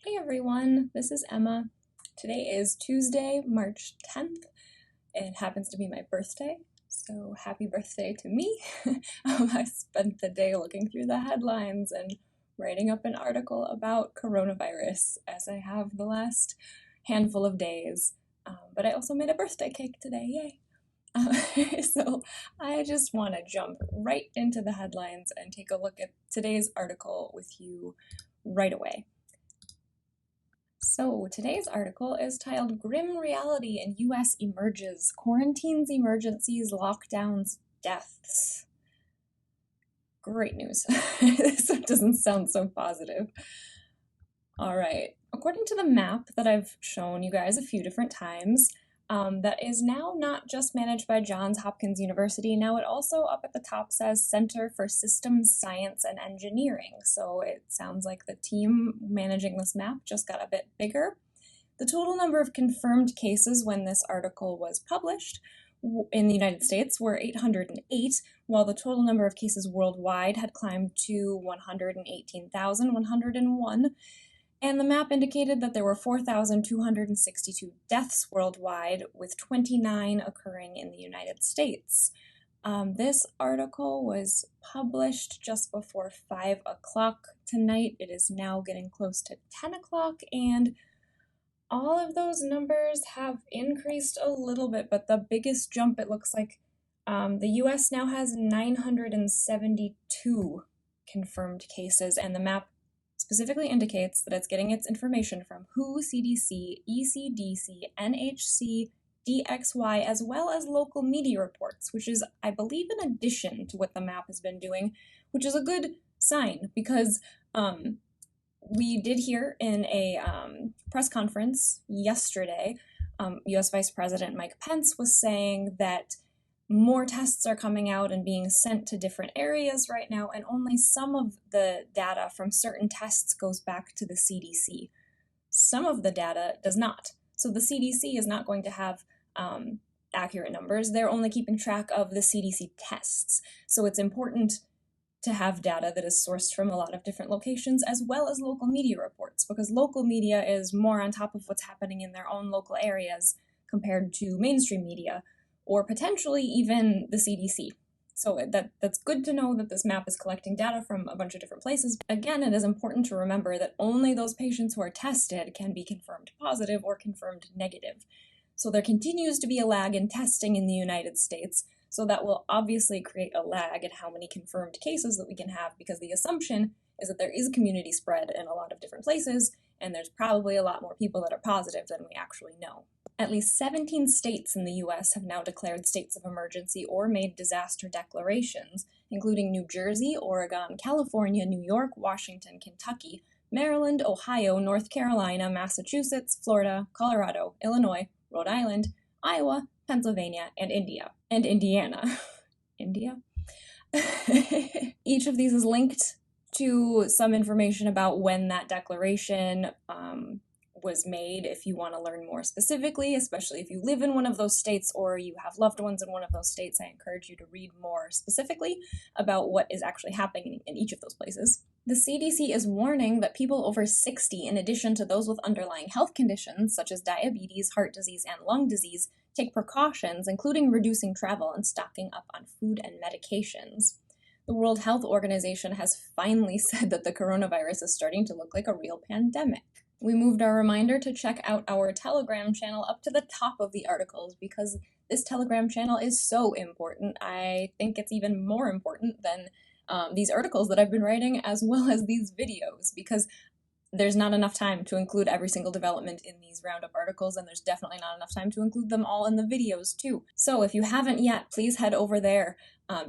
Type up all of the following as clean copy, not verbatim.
Hey everyone, this is Emma. Today is Tuesday, March 10th. It happens to be my birthday, so happy birthday to me. I spent the day looking through the headlines and writing up an article about coronavirus, as I have the last handful of days. But I also made a birthday cake today, yay! So I just want to jump right into the headlines and take a look at today's article with you right away. So today's article is titled Grim Reality in US Emerges, Quarantines, Emergencies, Lockdowns, Deaths. Great news. This doesn't sound so positive. All right. According to the map that I've shown you guys a few different times, that is now not just managed by Johns Hopkins University. Now it also up at the top says Center for Systems Science and Engineering. So it sounds like the team managing this map just got a bit bigger. The total number of confirmed cases when this article was published in the United States were 808, while the total number of cases worldwide had climbed to 118,101. And the map indicated that there were 4,262 deaths worldwide, with 29 occurring in the United States. This article was published just before 5 o'clock tonight. It is now getting close to 10 o'clock, and all of those numbers have increased a little bit, but the biggest jump, it looks like, the US now has 972 confirmed cases, and the map specifically indicates that it's getting its information from WHO, CDC, ECDC, NHC, DXY, as well as local media reports, which is, I believe, in addition to what the map has been doing, which is a good sign because we did hear in a press conference yesterday, US Vice President Mike Pence was saying that more tests are coming out and being sent to different areas right now, and only some of the data from certain tests goes back to the CDC. Some of the data does not. So the CDC is not going to have accurate numbers. They're only keeping track of the CDC tests. So it's important to have data that is sourced from a lot of different locations, as well as local media reports, because local media is more on top of what's happening in their own local areas compared to mainstream media, or potentially even the CDC. So that's good to know that this map is collecting data from a bunch of different places. Again, it is important to remember that only those patients who are tested can be confirmed positive or confirmed negative. So there continues to be a lag in testing in the United States, so that will obviously create a lag in how many confirmed cases that we can have, because the assumption is that there is community spread in a lot of different places, and there's probably a lot more people that are positive than we actually know. At least 17 states in the US have now declared states of emergency or made disaster declarations, including New Jersey, Oregon, California, New York, Washington, Kentucky, Maryland, Ohio, North Carolina, Massachusetts, Florida, Colorado, Illinois, Rhode Island, Iowa, Pennsylvania, and Indiana. India? Each of these is linked to some information about when that declaration was made if you want to learn more specifically, especially if you live in one of those states or you have loved ones in one of those states. I encourage you to read more specifically about what is actually happening in each of those places. The CDC is warning that people over 60, in addition to those with underlying health conditions such as diabetes, heart disease, and lung disease, take precautions, including reducing travel and stocking up on food and medications. The World Health Organization has finally said that the coronavirus is starting to look like a real pandemic. We moved our reminder to check out our Telegram channel up to the top of the articles because this Telegram channel is so important. I think it's even more important than these articles that I've been writing, as well as these videos, because there's not enough time to include every single development in these roundup articles, and there's definitely not enough time to include them all in the videos too. So if you haven't yet, please head over there.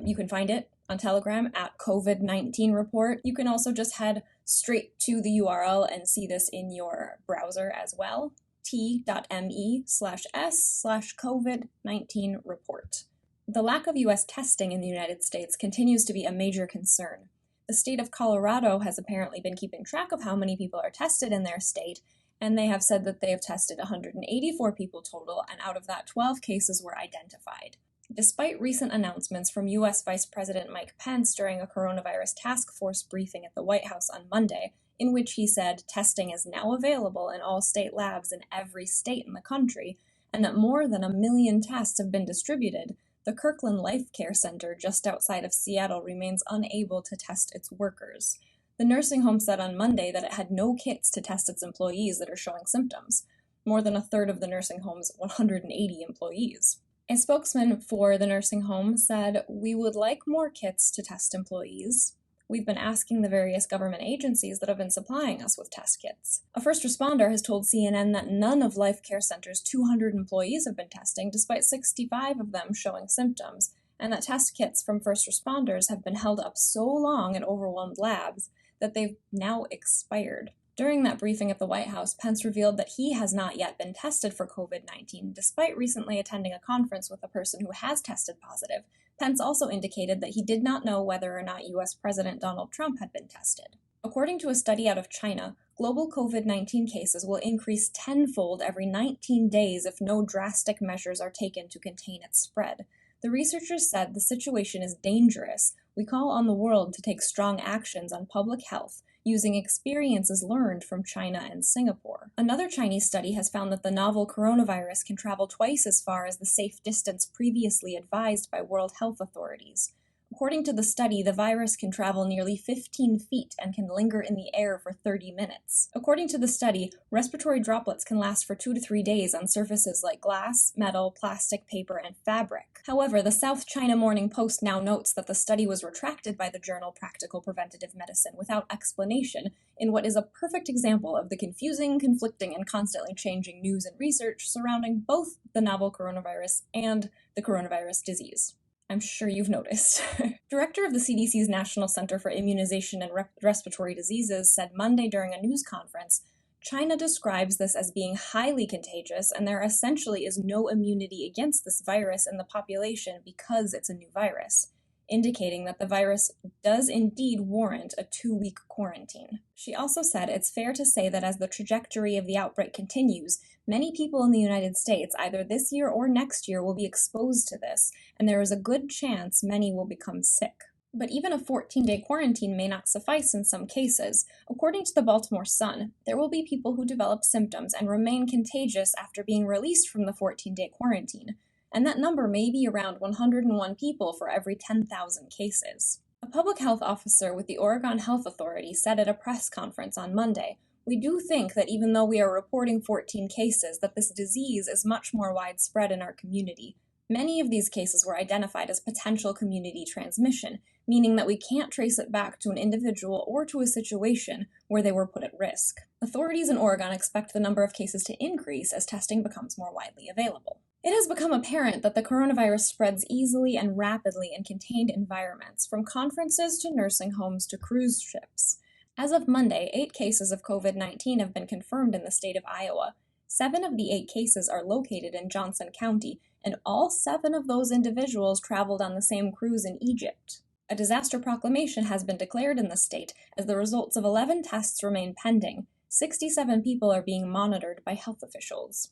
You can find it on Telegram at COVID-19 report. You can also just head straight to the URL and see this in your browser as well, t.me/s/COVID-19 report. The lack of US testing in the United States continues to be a major concern. The state of Colorado has apparently been keeping track of how many people are tested in their state, and they have said that they have tested 184 people total, and out of that, 12 cases were identified. Despite recent announcements from US Vice President Mike Pence during a coronavirus task force briefing at the White House on Monday, in which he said testing is now available in all state labs in every state in the country, and that more than 1 million tests have been distributed, the Kirkland Life Care Center just outside of Seattle remains unable to test its workers. The nursing home said on Monday that it had no kits to test its employees that are showing symptoms, more than a third of the nursing home's 180 employees. A spokesman for the nursing home said, "We would like more kits to test employees. We've been asking the various government agencies that have been supplying us with test kits." A first responder has told CNN that none of Life Care Center's 200 employees have been testing, despite 65 of them showing symptoms, and that test kits from first responders have been held up so long in overwhelmed labs that they've now expired. During that briefing at the White House, Pence revealed that he has not yet been tested for COVID-19, despite recently attending a conference with a person who has tested positive. Pence also indicated that he did not know whether or not U.S. President Donald Trump had been tested. According to a study out of China, global COVID-19 cases will increase tenfold every 19 days if no drastic measures are taken to contain its spread. The researchers said the situation is dangerous. We call on the world to take strong actions on public health, using experiences learned from China and Singapore. Another Chinese study has found that the novel coronavirus can travel twice as far as the safe distance previously advised by World Health authorities. According to the study, the virus can travel nearly 15 feet and can linger in the air for 30 minutes. According to the study, respiratory droplets can last for 2 to 3 days on surfaces like glass, metal, plastic, paper, and fabric. However, the South China Morning Post now notes that the study was retracted by the journal Practical Preventative Medicine without explanation, in what is a perfect example of the confusing, conflicting, and constantly changing news and research surrounding both the novel coronavirus and the coronavirus disease. I'm sure you've noticed. Director of the CDC's National Center for Immunization and Respiratory Diseases said Monday during a news conference, China describes this as being highly contagious, and there essentially is no immunity against this virus in the population because it's a new virus, indicating that the virus does indeed warrant a 2-week quarantine. She also said it's fair to say that as the trajectory of the outbreak continues, many people in the United States, either this year or next year, will be exposed to this, and there is a good chance many will become sick. But even a 14-day quarantine may not suffice in some cases. According to the Baltimore Sun, there will be people who develop symptoms and remain contagious after being released from the 14-day quarantine, and that number may be around 101 people for every 10,000 cases. A public health officer with the Oregon Health Authority said at a press conference on Monday, "We do think that even though we are reporting 14 cases, that this disease is much more widespread in our community. Many of these cases were identified as potential community transmission, meaning that we can't trace it back to an individual or to a situation where they were put at risk." Authorities in Oregon expect the number of cases to increase as testing becomes more widely available. It has become apparent that the coronavirus spreads easily and rapidly in contained environments, from conferences to nursing homes to cruise ships. As of Monday, 8 cases of COVID-19 have been confirmed in the state of Iowa. 7 of the 8 cases are located in Johnson County, and all 7 of those individuals traveled on the same cruise in Egypt. A disaster proclamation has been declared in the state as the results of 11 tests remain pending. 67 people are being monitored by health officials.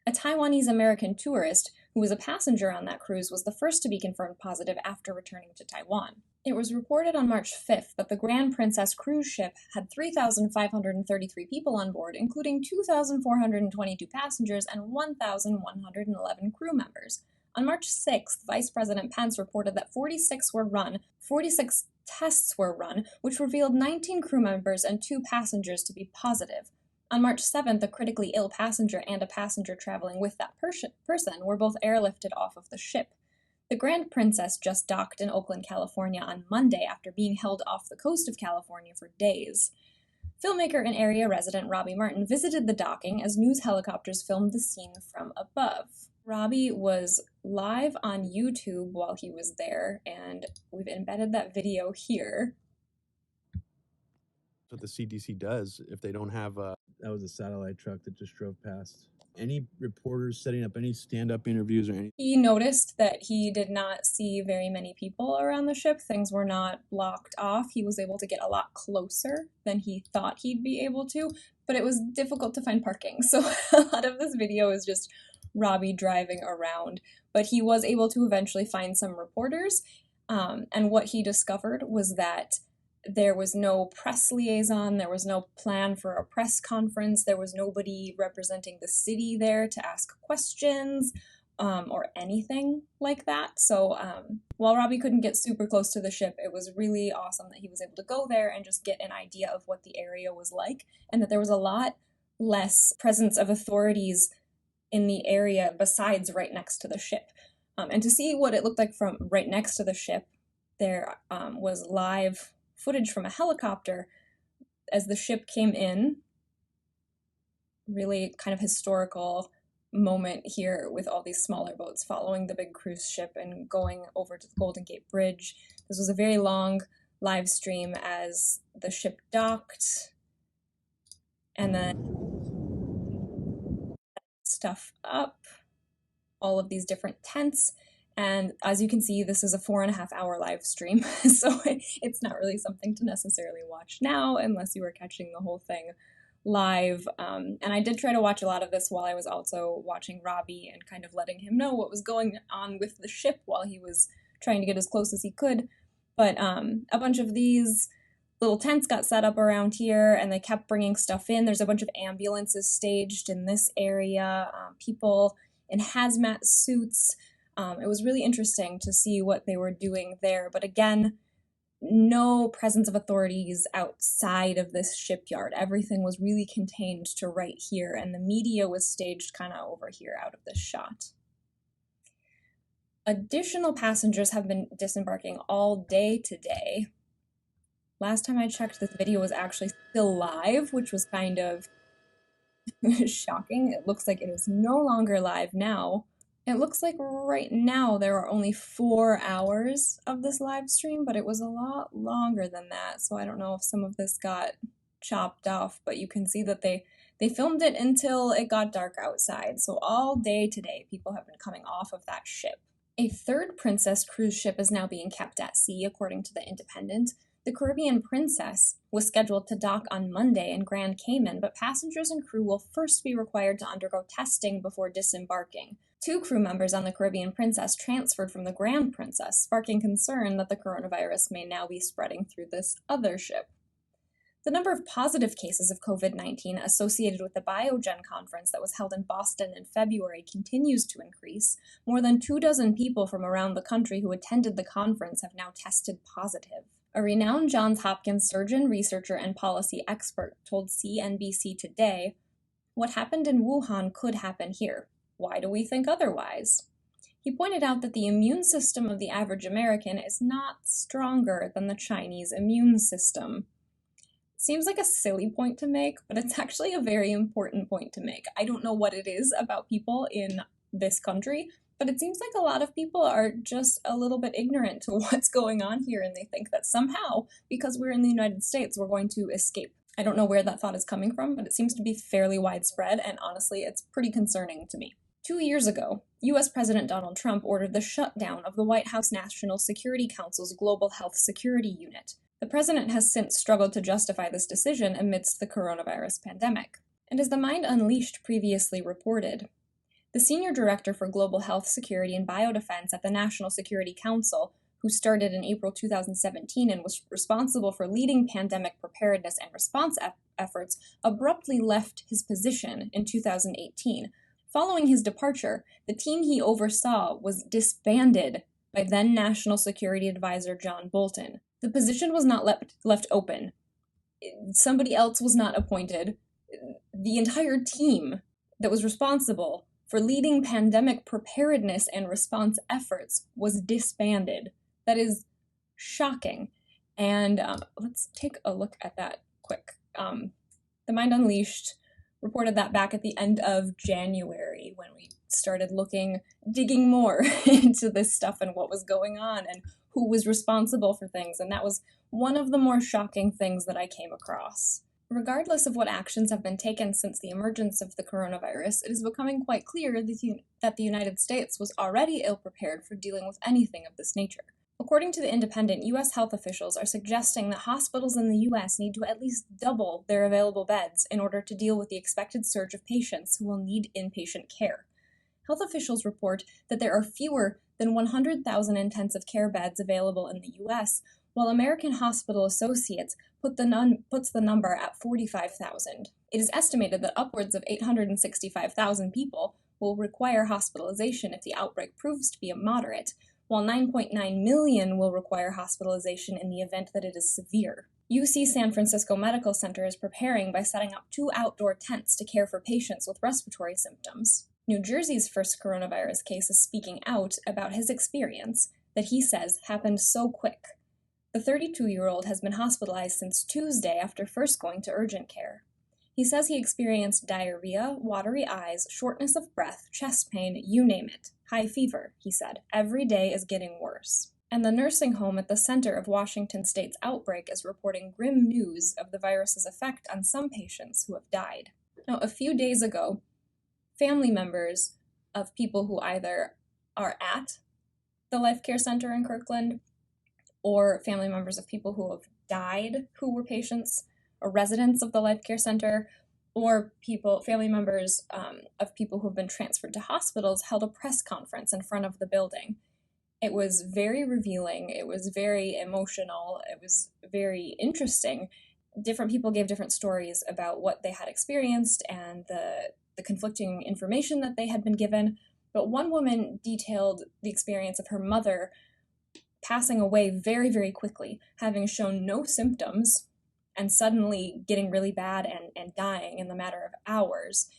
A Taiwanese-American tourist who was a passenger on that cruise was the first to be confirmed positive after returning to Taiwan. It was reported on March 5th that the Grand Princess cruise ship had 3,533 people on board, including 2,422 passengers and 1,111 crew members. On March 6th, Vice President Pence reported that 46 tests were run, which revealed 19 crew members and 2 passengers to be positive. On March 7th, a critically ill passenger and a passenger traveling with that person were both airlifted off of the ship. The Grand Princess just docked in Oakland, California on Monday after being held off the coast of California for days. Filmmaker and area resident Robbie Martin visited the docking as news helicopters filmed the scene from above. Robbie was live on YouTube while he was there, and we've embedded that video here. What the CDC does if they don't have that was a satellite truck that just drove past. Any reporters setting up any stand-up interviews or anything? He noticed that he did not see very many people around the ship. Things were not blocked off. He was able to get a lot closer than he thought he'd be able to, but it was difficult to find parking. So a lot of this video is just Robbie driving around, but he was able to eventually find some reporters. And what he discovered was that There was no press liaison, there was no plan for a press conference, there was nobody representing the city there to ask questions or anything like that. So while Robbie couldn't get super close to the ship, it was really awesome that he was able to go there and just get an idea of what the area was like, and that there was a lot less presence of authorities in the area besides right next to the ship. And to see what it looked like from right next to the ship, there was live footage from a helicopter as the ship came in. Really kind of historical moment here with all these smaller boats following the big cruise ship and going over to the Golden Gate Bridge. This was a very long live stream as the ship docked, and then stuff up, all of these different tents. And as you can see, this is a 4.5-hour live stream, so it's not really something to necessarily watch now unless you were catching the whole thing live. And I did try to watch a lot of this while I was also watching Robbie and kind of letting him know what was going on with the ship while he was trying to get as close as he could. But a bunch of these little tents got set up around here, and they kept bringing stuff in. There's a bunch of ambulances staged in this area, people in hazmat suits. It was really interesting to see what they were doing there. But again, no presence of authorities outside of this shipyard. Everything was really contained to right here, and the media was staged kind of over here out of this shot. Additional passengers have been disembarking all day today. Last time I checked, this video was actually still live, which was kind of shocking. It looks like it is no longer live now. It looks like right now there are only 4 hours of this live stream, but it was a lot longer than that, so I don't know if some of this got chopped off, but you can see that they filmed it until it got dark outside, so all day today people have been coming off of that ship. A third Princess cruise ship is now being kept at sea, according to The Independent. The Caribbean Princess was scheduled to dock on Monday in Grand Cayman, but passengers and crew will first be required to undergo testing before disembarking. 2 crew members on the Caribbean Princess transferred from the Grand Princess, sparking concern that the coronavirus may now be spreading through this other ship. The number of positive cases of COVID-19 associated with the Biogen conference that was held in Boston in February continues to increase. More than 24 people from around the country who attended the conference have now tested positive. A renowned Johns Hopkins surgeon, researcher, and policy expert told CNBC Today, "What happened in Wuhan could happen here. Why do we think otherwise?" He pointed out that the immune system of the average American is not stronger than the Chinese immune system. Seems like a silly point to make, but it's actually a very important point to make. I don't know what it is about people in this country, but it seems like a lot of people are just a little bit ignorant to what's going on here, and they think that somehow, because we're in the United States, we're going to escape. I don't know where that thought is coming from, but it seems to be fairly widespread, and honestly, it's pretty concerning to me. 2 years ago, U.S. President Donald Trump ordered the shutdown of the White House National Security Council's Global Health Security Unit. The president has since struggled to justify this decision amidst the coronavirus pandemic. And as The Mind Unleashed previously reported, the senior director for Global Health Security and Biodefense at the National Security Council, who started in April 2017 and was responsible for leading pandemic preparedness and response efforts, abruptly left his position in 2018. Following his departure, the team he oversaw was disbanded by then National Security Advisor John Bolton. The position was not left open. Somebody else was not appointed. The entire team that was responsible for leading pandemic preparedness and response efforts was disbanded. That is shocking. And let's take a look at that quick. The Mind Unleashed reported that back at the end of January when we started digging more into this stuff and what was going on and who was responsible for things, and that was one of the more shocking things that I came across. Regardless of what actions have been taken since the emergence of the coronavirus, it is becoming quite clear that the United States was already ill-prepared for dealing with anything of this nature. According to The Independent, U.S. health officials are suggesting that hospitals in the U.S. need to at least double their available beds in order to deal with the expected surge of patients who will need inpatient care. Health officials report that there are fewer than 100,000 intensive care beds available in the U.S., while American Hospital Associates puts the number at 45,000. It is estimated that upwards of 865,000 people will require hospitalization if the outbreak proves to be moderate, while 9.9 million will require hospitalization in the event that it is severe. UC San Francisco Medical Center is preparing by setting up 2 outdoor tents to care for patients with respiratory symptoms. New Jersey's first coronavirus case is speaking out about his experience that he says happened so quick. The 32-year-old has been hospitalized since Tuesday after first going to urgent care. He says he experienced diarrhea, watery eyes, shortness of breath, chest pain, you name it. High fever, he said. Every day is getting worse. And the nursing home at the center of Washington State's outbreak is reporting grim news of the virus's effect on some patients who have died. Now, a few days ago, family members of people who either are at the Life Care Center in Kirkland or family members of people who have died who were patients or residents of the Life Care Center, or family members of people who have been transferred to hospitals held a press conference in front of the building. It was very revealing. It was very emotional. It was very interesting. Different people gave different stories about what they had experienced and the conflicting information that they had been given. But one woman detailed the experience of her mother passing away very, very quickly, having shown no symptoms and suddenly getting really bad and dying in the matter of hours.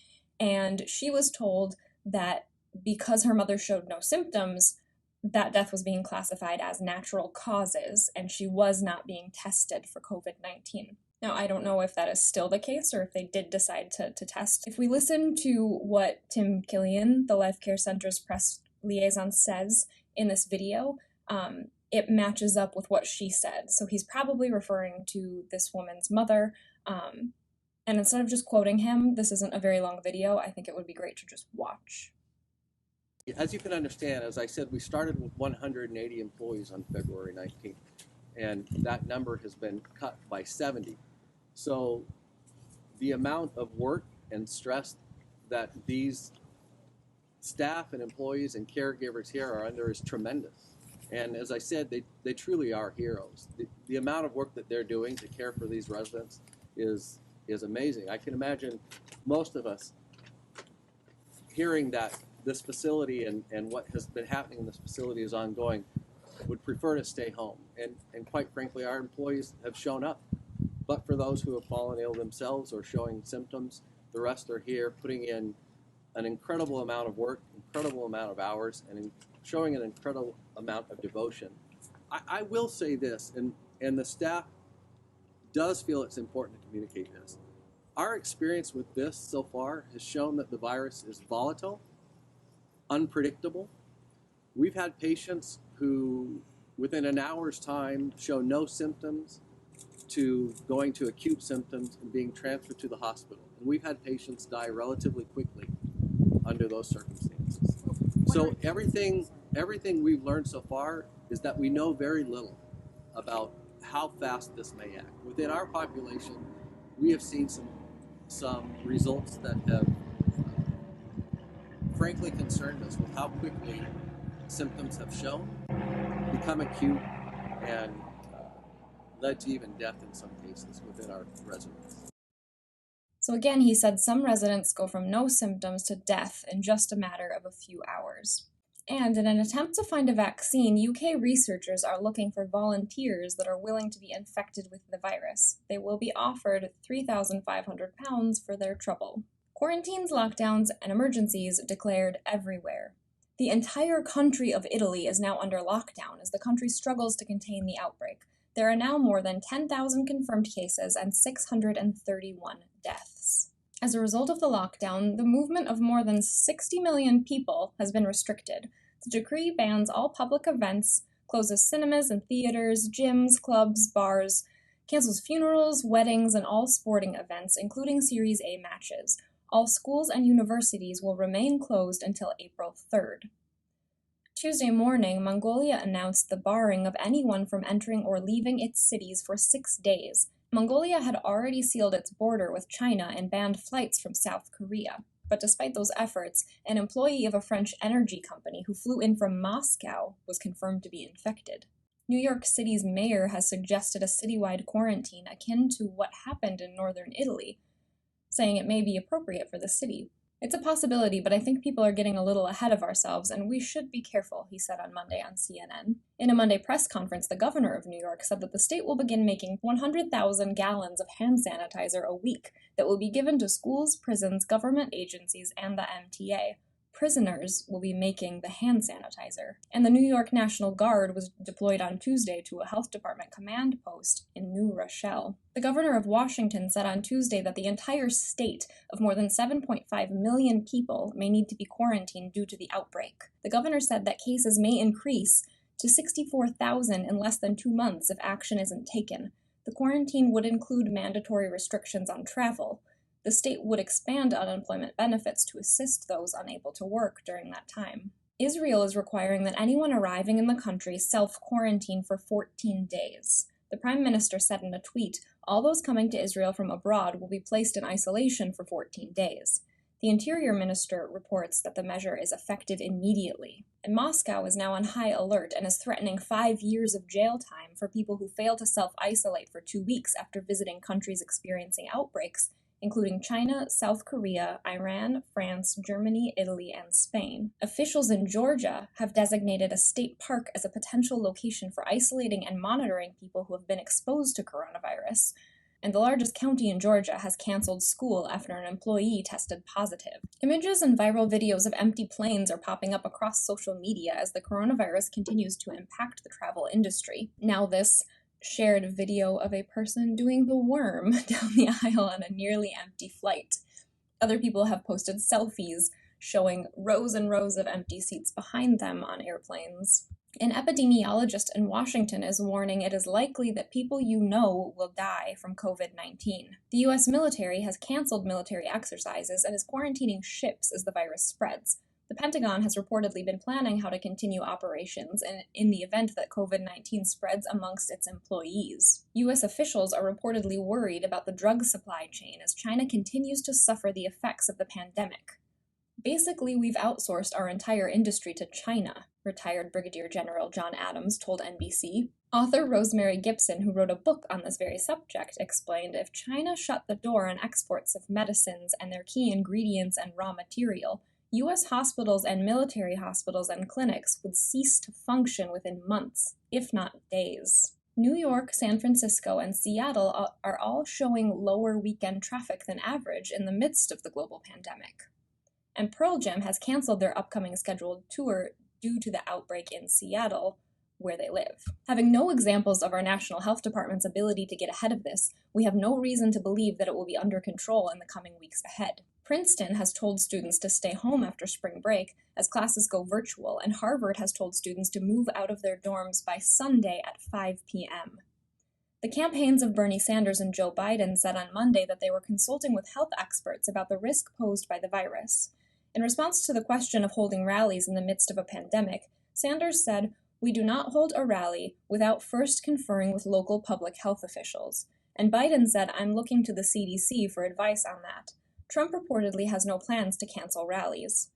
And she was told that because her mother showed no symptoms, that death was being classified as natural causes, and she was not being tested for COVID-19. Now, I don't know if that is still the case or if they did decide to test. If we listen to what Tim Killian, the Life Care Center's press liaison, says in this video, it matches up with what she said. So he's probably referring to this woman's mother. And instead of just quoting him, this isn't a very long video. I think it would be great to just watch. As you can understand, as I said, we started with 180 employees on February 19th, and that number has been cut by 70. So the amount of work and stress that these staff and employees and caregivers here are under is tremendous. And as I said, they truly are heroes. The amount of work that they're doing to care for these residents is amazing. I can imagine most of us hearing that this facility and what has been happening in this facility is ongoing would prefer to stay home. And quite frankly, our employees have shown up. But for those who have fallen ill themselves or showing symptoms, the rest are here putting in an incredible amount of work, incredible amount of hours, and showing an incredible amount of devotion. I will say this, and the staff does feel it's important to communicate this. Our experience with this so far has shown that the virus is volatile, unpredictable. We've had patients who, within an hour's time, show no symptoms to going to acute symptoms and being transferred to the hospital. And we've had patients die relatively quickly under those circumstances. So everything we've learned so far is that we know very little about how fast this may act. Within our population, we have seen some results that have frankly concerned us with how quickly symptoms have shown, become acute, and led to even death in some cases within our residents. So again, he said some residents go from no symptoms to death in just a matter of a few hours. And in an attempt to find a vaccine, UK researchers are looking for volunteers that are willing to be infected with the virus. They will be offered £3,500 for their trouble. Quarantines, lockdowns, and emergencies declared everywhere. The entire country of Italy is now under lockdown as the country struggles to contain the outbreak. There are now more than 10,000 confirmed cases and 631 deaths. As a result of the lockdown, the movement of more than 60 million people has been restricted. The decree bans all public events, closes cinemas and theaters, gyms, clubs, bars, cancels funerals, weddings, and all sporting events, including Series A matches. All schools and universities will remain closed until April 3rd. Tuesday morning, Mongolia announced the barring of anyone from entering or leaving its cities for 6 days. Mongolia had already sealed its border with China and banned flights from South Korea. But despite those efforts, an employee of a French energy company who flew in from Moscow was confirmed to be infected. New York City's mayor has suggested a citywide quarantine akin to what happened in northern Italy, saying it may be appropriate for the city. It's a possibility, but I think people are getting a little ahead of ourselves, and we should be careful, he said on Monday on CNN. In a Monday press conference, the governor of New York said that the state will begin making 100,000 gallons of hand sanitizer a week that will be given to schools, prisons, government agencies, and the MTA. Prisoners will be making the hand sanitizer. And the New York National Guard was deployed on Tuesday to a health department command post in New Rochelle. The governor of Washington said on Tuesday that the entire state of more than 7.5 million people may need to be quarantined due to the outbreak. The governor said that cases may increase to 64,000 in less than 2 months if action isn't taken. The quarantine would include mandatory restrictions on travel. The state would expand unemployment benefits to assist those unable to work during that time. Israel is requiring that anyone arriving in the country self-quarantine for 14 days. The Prime Minister said in a tweet, all those coming to Israel from abroad will be placed in isolation for 14 days. The Interior Minister reports that the measure is effective immediately. And Moscow is now on high alert and is threatening 5 years of jail time for people who fail to self-isolate for 2 weeks after visiting countries experiencing outbreaks, including China, South Korea, Iran, France, Germany, Italy, and Spain. Officials in Georgia have designated a state park as a potential location for isolating and monitoring people who have been exposed to coronavirus. And the largest county in Georgia has canceled school after an employee tested positive. Images and viral videos of empty planes are popping up across social media as the coronavirus continues to impact the travel industry. Now this shared video of a person doing the worm down the aisle on a nearly empty flight. Other people have posted selfies showing rows and rows of empty seats behind them on airplanes. An epidemiologist in Washington is warning it is likely that people you know will die from COVID-19. The U.S. military has canceled military exercises and is quarantining ships as the virus spreads. The Pentagon has reportedly been planning how to continue operations in the event that COVID-19 spreads amongst its employees. U.S. officials are reportedly worried about the drug supply chain as China continues to suffer the effects of the pandemic. Basically, we've outsourced our entire industry to China, retired Brigadier General John Adams told NBC. Author Rosemary Gibson, who wrote a book on this very subject, explained if China shut the door on exports of medicines and their key ingredients and raw material, U.S. hospitals and military hospitals and clinics would cease to function within months, if not days. New York, San Francisco, and Seattle are all showing lower weekend traffic than average in the midst of the global pandemic. And Pearl Jam has canceled their upcoming scheduled tour due to the outbreak in Seattle, where they live. Having no examples of our National Health Department's ability to get ahead of this, we have no reason to believe that it will be under control in the coming weeks ahead. Princeton has told students to stay home after spring break as classes go virtual, and Harvard has told students to move out of their dorms by Sunday at 5 p.m. The campaigns of Bernie Sanders and Joe Biden said on Monday that they were consulting with health experts about the risk posed by the virus. In response to the question of holding rallies in the midst of a pandemic, Sanders said, "We do not hold a rally without first conferring with local public health officials." And Biden said, "I'm looking to the CDC for advice on that." Trump reportedly has no plans to cancel rallies.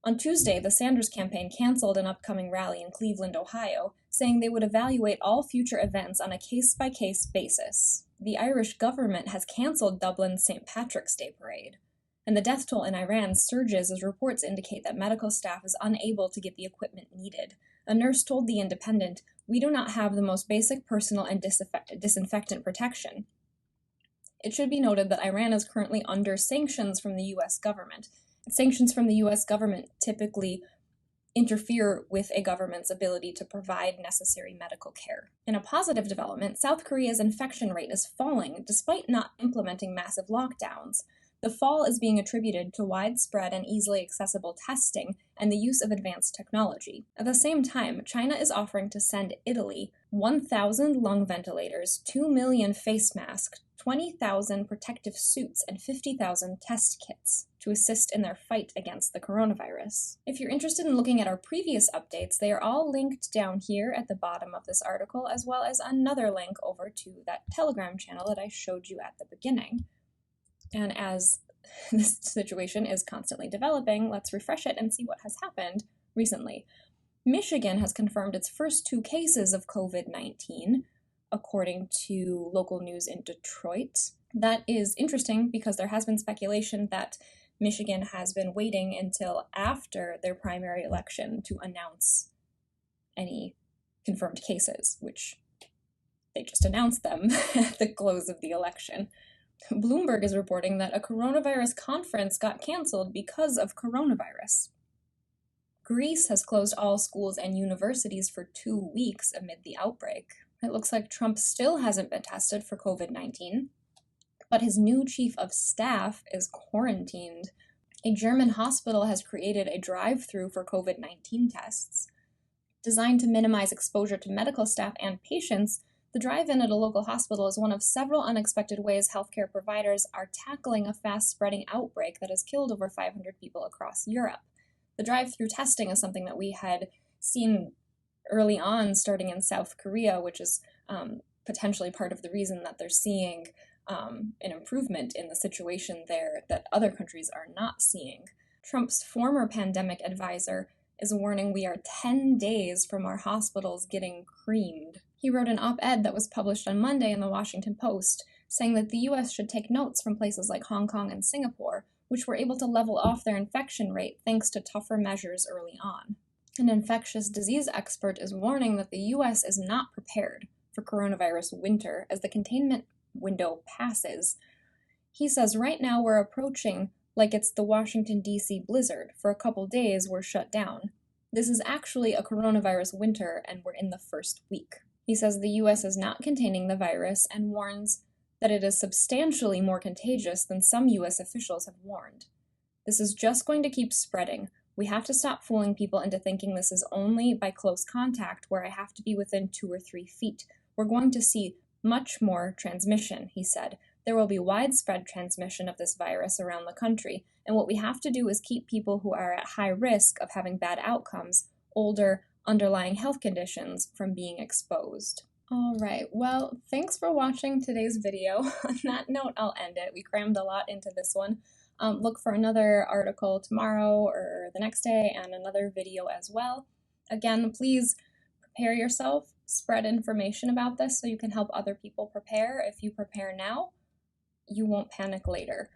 On Tuesday, the Sanders campaign canceled an upcoming rally in Cleveland, Ohio, saying they would evaluate all future events on a case-by-case basis. The Irish government has canceled Dublin's St. Patrick's Day parade. And the death toll in Iran surges as reports indicate that medical staff is unable to get the equipment needed. A nurse told The Independent, "We do not have the most basic personal and disinfectant protection." It should be noted that Iran is currently under sanctions from the U.S. government. Sanctions from the U.S. government typically interfere with a government's ability to provide necessary medical care. In a positive development, South Korea's infection rate is falling despite not implementing massive lockdowns. The fall is being attributed to widespread and easily accessible testing and the use of advanced technology. At the same time, China is offering to send Italy 1,000 lung ventilators, 2 million face masks, 20,000 protective suits, and 50,000 test kits to assist in their fight against the coronavirus. If you're interested in looking at our previous updates, they are all linked down here at the bottom of this article, as well as another link over to that Telegram channel that I showed you at the beginning. And as this situation is constantly developing, let's refresh it and see what has happened recently. Michigan has confirmed its first 2 cases of COVID-19, according to local news in Detroit. That is interesting because there has been speculation that Michigan has been waiting until after their primary election to announce any confirmed cases, which they just announced them at the close of the election. Bloomberg is reporting that a coronavirus conference got canceled because of coronavirus. Greece has closed all schools and universities for 2 weeks amid the outbreak. It looks like Trump still hasn't been tested for COVID-19, but his new chief of staff is quarantined. A German hospital has created a drive-through for COVID-19 tests. Designed to minimize exposure to medical staff and patients, the drive-in at a local hospital is one of several unexpected ways healthcare providers are tackling a fast-spreading outbreak that has killed over 500 people across Europe. The drive-through testing is something that we had seen early on starting in South Korea, which is potentially part of the reason that they're seeing an improvement in the situation there that other countries are not seeing. Trump's former pandemic advisor is warning we are 10 days from our hospitals getting creamed. He wrote an op-ed that was published on Monday in the Washington Post, saying that the U.S. should take notes from places like Hong Kong and Singapore, which were able to level off their infection rate thanks to tougher measures early on. An infectious disease expert is warning that the U.S. is not prepared for coronavirus winter as the containment window passes. He says right now we're approaching like it's the Washington, D.C. blizzard. For a couple days, we're shut down. This is actually a coronavirus winter, and we're in the first week. He says the U.S. is not containing the virus and warns that it is substantially more contagious than some U.S. officials have warned. This is just going to keep spreading. We have to stop fooling people into thinking this is only by close contact where I have to be within 2 or 3 feet. We're going to see much more transmission, he said. There will be widespread transmission of this virus around the country, and what we have to do is keep people who are at high risk of having bad outcomes, older, underlying health conditions, from being exposed. All right, well, thanks for watching today's video. On that note, I'll end it. We crammed a lot into this one. Look for another article tomorrow or the next day and another video as well. Again, please prepare yourself, spread information about this so you can help other people prepare. If you prepare now, you won't panic later.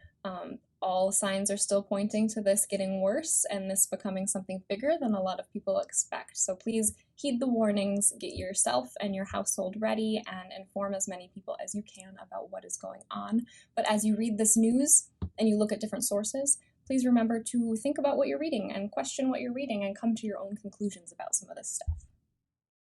All signs are still pointing to this getting worse and this becoming something bigger than a lot of people expect. So please heed the warnings, get yourself and your household ready, and inform as many people as you can about what is going on. But as you read this news and you look at different sources, please remember to think about what you're reading and question what you're reading and come to your own conclusions about some of this stuff.